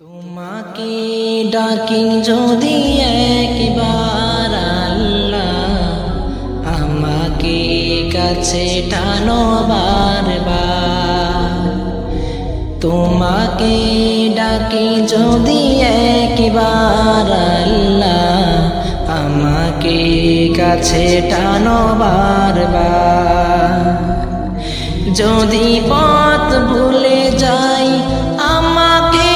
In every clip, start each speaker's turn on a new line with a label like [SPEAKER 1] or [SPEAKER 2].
[SPEAKER 1] তোমাকে ডাকি যদি একবার আল্লাহ, আমাকে কাছে টানো বারবার। তোমাকে ডাকি যদি একবার আল্লাহ, আমাকে কাছে টানো বারবার। যদি পথ ভুলে যাই আমাকে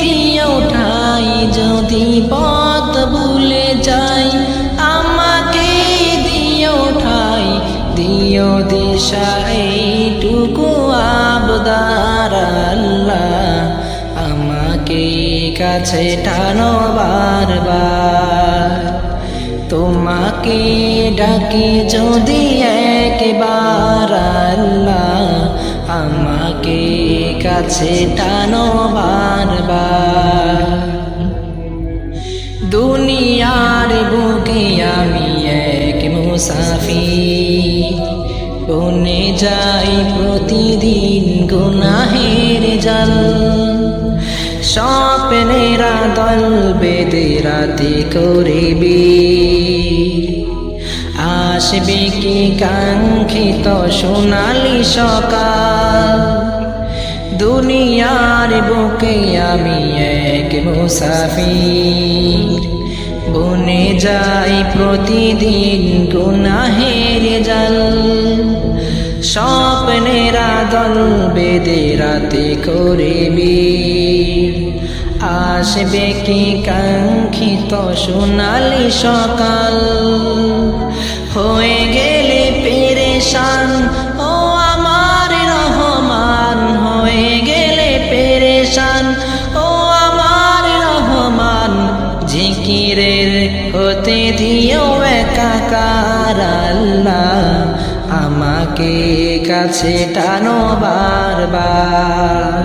[SPEAKER 1] দিও ঠাই, যদি পথ ভুলে যাই আমাকে দিও ঠাই, দিও দিশা এইটুকু আবদার আল্লাহ, আমাকে কাছে টানো বারবার। তোমাকে ডাকি যদি একবার আল্লাহ, আমাকে কাছে টানো বারবার। দুনিয়ার বুকে আমি এক মুসাফির, বনে যাই প্রতিদিন গুনাহের জাল। স্বপ্নেরা দল বেঁধে রাতে করিবি, আসবে কি কাঙ্ক্ষিত সোনালি সকাল। দুনিয়ার বুকে আমি এক মুসাফির, বনে যাই প্রতিদিন গুনাহের জাল। স্বপ্নেরা দল বেঁধে রাতে করিবি, আসবে কি কাঙ্ক্ষিত সোনালি সকাল। হয়ে গেলে পেরেশান ও আমার রহমান, হয়ে গেলে পেরেশান ও আমার রহমান। জিকিরের হতে দিও একাকার আল্লাহ, আমাকে কাছে টানো বারবার।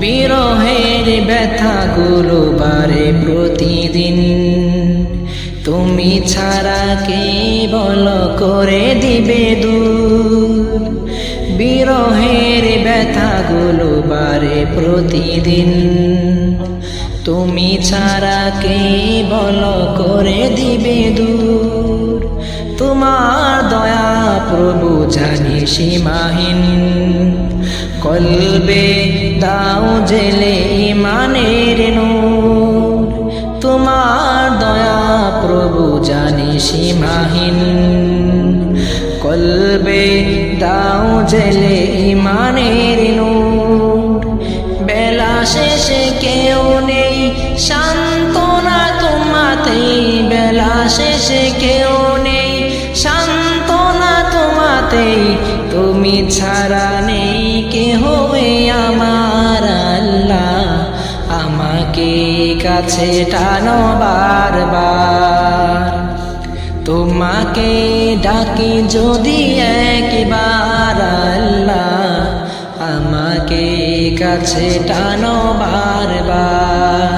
[SPEAKER 1] বিরহের ব্যথাগুলো বারে প্রতিদিন, তুমি ছাড়া কে বল করে দিবে দূর। বিরহের ব্যথাগুলো বারে প্রতিদিন, তুমি ছাড়া কে বল করে দিবে দূর। তোমার দয়া প্রভু জানি সীমাহীন, কলবে দাও জেলে ইমানের নূর। তোমার দয়া প্রভু জানি সীমাহীন, কলবে দাও জেলে ইমানের নূর। বেলা শেষে কেউ নেই সান্ত্বনা তোমাতেই, বেলা শেষে কেউ নেই সান্ত্বনা তোমাতেই। তুমি ছাড়া নেই কেহ আমার আল্লাহ, আমাকে কাছে টানো বারবার। তোমাকে ডাকি যদি একবার আল্লাহ, আমাকে কাছে টানো বারবার।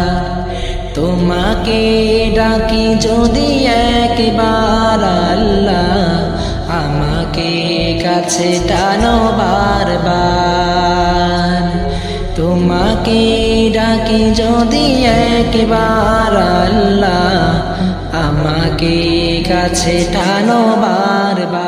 [SPEAKER 1] তোমাকে ডাকি যদি একবার আল্লাহ, আমাকে কাছে টানো বারবার। তোমাকে ডাকি যদি একবার আল্লাহ, আমাকে কাছে টানো বারবার।